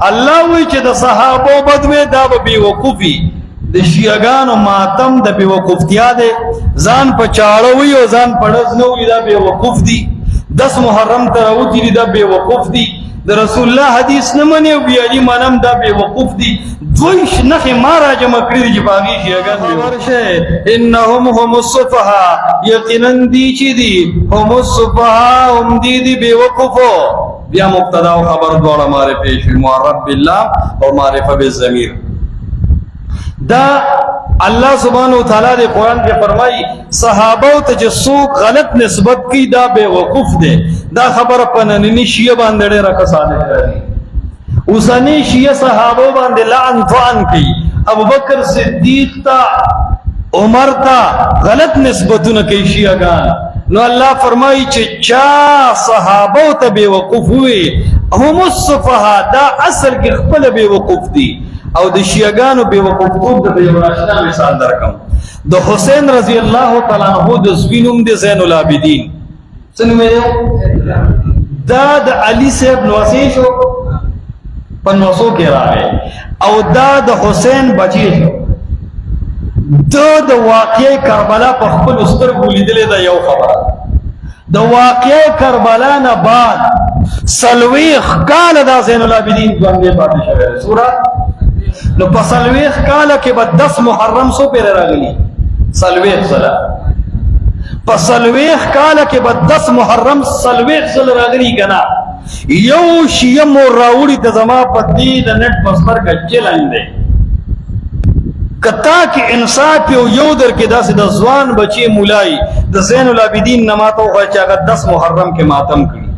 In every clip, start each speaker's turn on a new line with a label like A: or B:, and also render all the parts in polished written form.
A: الله وی چې د صحابو بدوي دا به بیوقوفي د شیعاګانو ماتم د بیوقوفتیا دی ځان په چاړه وي او ځان په ډز نه وي دا بیوقوف دي 10 محرم ته راوتي دي دا بیوقوف دي د رسول الله حدیث نه مني او بیالي منم دا بیوقوف دي دوی نخې ما راجمع کړي دي چې باغي شیعاګان ورشه انهم هم الصفحاء یقینا دي چې دي هم الصفحاء هم دي بیوقوفو بیا مبتدا او خبر دواړه معرفه شي معرف بالله او معرفه بالضمیر دا اللہ سبحانہ وتعالی دے قرآن کے فرمائی صحابہ ته چې څوک غلط نسبت کی دا بے وقوف دے دا خبر پننی شیعہ باندې ډېره کسانه کوي اوسنی شیعہ صحابہ باندې لعن طعن کی ابوبکر صدیق تا عمر تا غلط نسبتونه کوي شیعاګان نو الله فرمائی چې چا صحابہ ته بے وقوف ہوئے هم الصفحاء دا اصل کې خپل بے وقوف دي او د شیعاګانو بے وقوفتوب د یو راشنا مثال درکم د حسین رضی الله تعالی عنہ د زوینوم د زین العابدین څنګه دا د علی صاحب نوسی شو پنوسو کې راغی او دا د حسین بچی شو د واقعې کربلا په خپل سترګو لیدلې دا یو خبره د واقعې کربلا نه بعد سلويخ کال دا زین العابدین باندې پاتې شوی سورہ نو په سلويخ کال کې به 10 محرم سو پیر راغلی سلويخ سلا په سلويخ کال کې به 10 محرم سلويخ سل راغلی کنا یو شیعه مور راوړي د زما په دې د نت پستر کچې لاندې کتا کې انصاف یو در کې داسې د ځوان بچي مولای د زین العابدین نماتو خو چې هغه 10 محرم کې ماتم کړي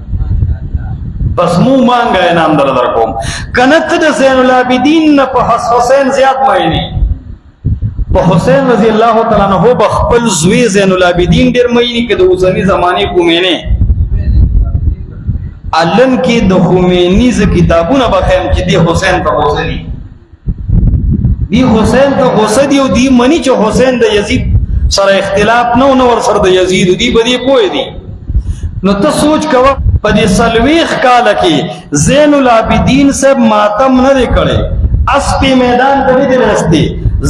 A: بس مو مانگا انام در کوم کنت د زین العابدین نه په حسین زیات معنی په حسین رضی الله تعالی عنہ بخپل زوی زین العابدین ډیر معنی کې د اوسنی زمانه کومینه علن کې د خمینی ز کتابونه بخیم چې دی حسین ته غوسدي دی حسین ته غوسدي او دی منی چې حسین د یزید سره اختلاف نه ور سره د یزید دی بدی پوي دی نو ته سوچ کوه پدې سلويخ کال کې زین العابدین سے ماتم نه کړي اس په میدان ته نه رسته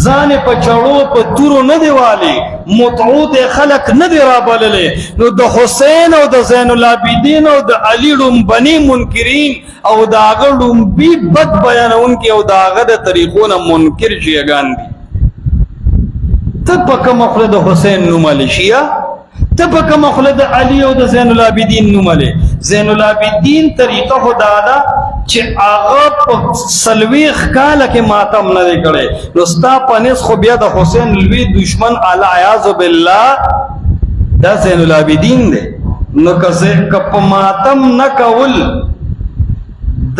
A: ځان په چړو په تورو نه دیواله متعود خلق نه دی را بللې نو د حسین او د زین العابدین او د علی لوم بنی منکرین او د اغلوم بي بد بیانون کې او د اغه د طریقونه منکر شيګان دي ته په کوم خپل د حسین نو مالشیا تبک مخلد علی او د زین العابدین نومله زین العابدین طریقه خدا دا چې هغه په سلويخ کال کې ماتم نه کړي نو ستا پنس خو بیا د حسین لوی دشمن اعلی اعاذ بالله دا زین العابدین دی نو کپ ماتم نه کول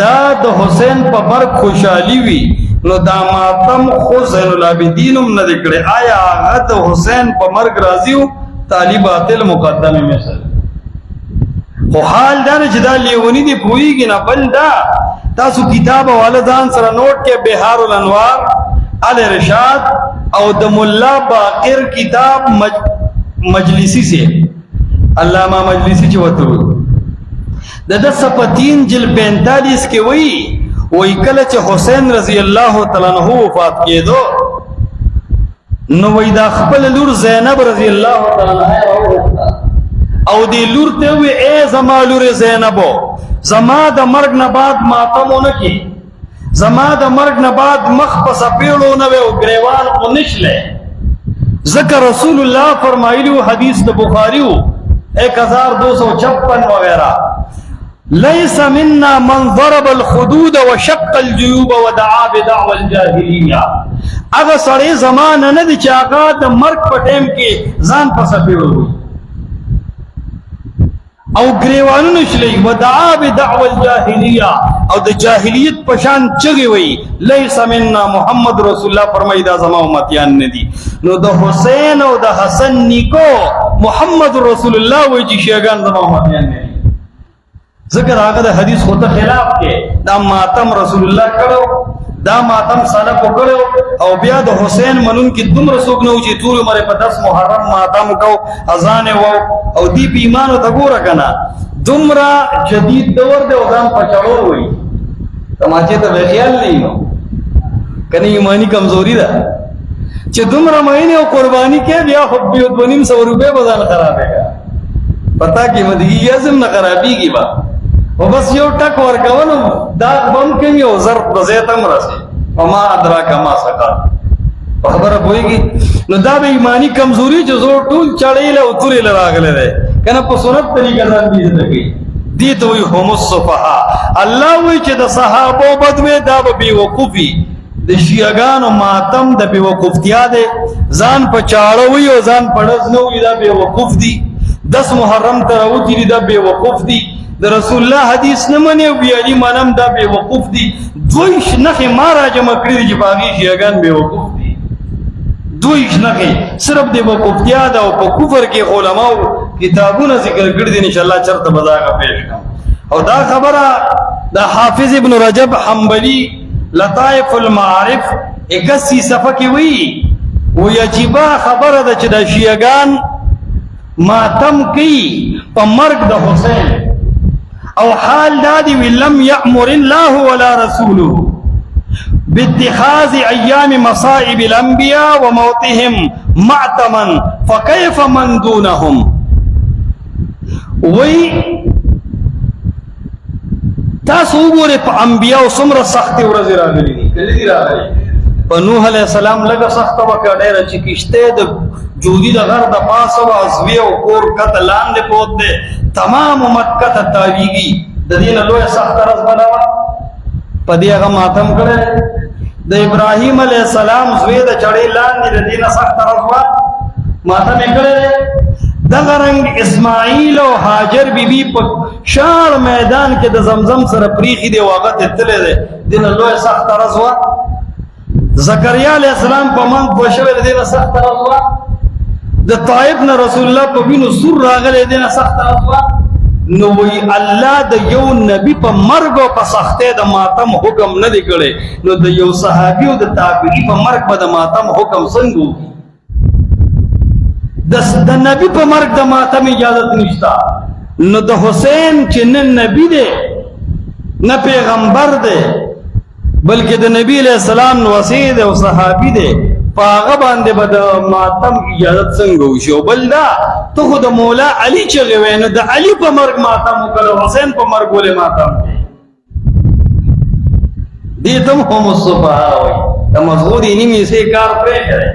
A: دا د حسین په بر خوشحالي وي نو دا ماتم خو زین العابدینم نه کړي آیا هغه د حسین په مرګ راضیو طالبات المقدم مثل خو حال دا چې دا لیونی دی پویږي نه بل دا تاسو کتاب والدان سره نوٹ کې بهار الانوار الارشاد او د مولا باقر کتاب مجلسی سے علامہ مجلسی چې وته د 3 جل 45 کې وی کله چې حسین رضی الله تعالی عنہ وفات کېدو نو وی دا خپل لور زینب رضی الله تعالی عنها او دی لور ته وی اے زما لور زینبو زما د مرګ نه بعد ماتمونه کی زما د مرګ نه بعد مخ په سپیړو نه او گریوان او نشله ذکر رسول الله فرمایلی حدیث د بخاری 1256 وغیرہ ليس منا من ضرب الخدود وشق الجيوب ودعا بدعوى الجاهليه اغه سړی زمانه نه دي چې هغه د مرګ په ټیم کې ځان پسپیړو او گریوانونه شلې ودعا بدعوى الجاهليه او د جاهلیت په شان چغي وي ليس منا محمد رسول الله فرمایي دا زما امتیان نه دي نو د حسین او د حسن نیکو محمد رسول الله وایي چې شیګان زما امتیان نه دي ذکر هغه د حدیث خو ته خلاف کې دا ماتم رسول الله کړو دا ماتم سلف کړو او بیا د حسین منون کې دومره څوک نه و چې ټول عمر په 10 محرم ماتم کو اذان وو او دی په ایمان ته ګوره کنه دومره جدید دور دی او ځان پچاور وای تماچے ته به خیال نه نو کنه ایمانی کمزوری ده چې دومره مهینه او قربانی کې بیا خو 2.5 روپے بازار خرابېږي پتا کې مدګي اعظم نه خرابېږي با او بس یو ټک ورکولو دا بم کې یو ضرب د زیتم راسي وما ادراک ما سقا خبره پويږي نو دا به ایمانی کمزوري چې زور ټول چړې له اترې راغله ده کنه په سنت طریقه ځان دې کوي دي ته وي هم الصفها الله وی چې د صحابه بدوي دا به وقوفي د شیعاګانو ماتم د بے وقوفتیا ده ځان په چاړه وي او ځان پړز نو وي دا بے وقوف دي 10 محرم ته راوتی دا بے وقوف دي د رسول الله حدیث نه مني وی علي منم دا بے وقوف دي دوی شنخه ما راجم کړی چې باغی شیعاګان بے وقوف دي دوی شنخه صرف د وقوفتیا ده او په کفر کې علماء کتابونه ذکر کړی دي ان شاء الله چرته بزاګه پېښ کوم او دا خبره د حافظ ابن رجب حنبلی لطائف المعارف 81 صفحه کې وی و یجبا خبره ده چې د شیعاګان ماتم کوي په مرګ د حسین او حال دادی لم یأمر الله ولا رسوله باتخاذ ایام مصائب الانبیاء وموتهم معتما فكيف من دونهم وی تاسو وګوره په انبیاء څومره سخت ورځې راغلي دي کله دي راغلي په نوح علیہ السلام لږه سخت وکړه ډېر چې کشته د جودي د غر د پاسه او ازوی او کور کته لاندې پروت دی تمام مکه ته تاویږي د دې نه لوی سخت ورځ بناوه په دې هغه ماتم کړه د ابراهیم علیہ السلام زوی د چړې لاندې د دې نه سخت ورځ ماتم کړه دغه رنگ اسماعیل او هاجر بیبي په شار میدان کې د زمزم سره پریخي دی واغت تللی دی دنه لوی سخت رضوا زکریا علیہ السلام په من پوښول دینه سخت رضوا د طائف نه رسول الله په وینو سور راغلی دینه سخت رضوا نو وی الله د یو نبی په مرګ او په سختې د ماتم حکم نه دی کړی نو د یو صحابي او د تابعی په مرګ په د ماتم حکم څنګه د نبی په مرګ د ماتم اجازه نشتا نو د حسین چې نه نبی دی نه پیغمبر دی بلکې د نبی علیہ السلام وصی دی او صحابي دی په هغه باندې به د ماتم اجازه څنګه وشي بل دا ته خو د مولا علی چغې وې نو د علی په مرګ ماتم وکړو حسین په مرګ ولې ماتم دي تم هم الصفها وي د مزغودي نیمه سي کار پرې کړي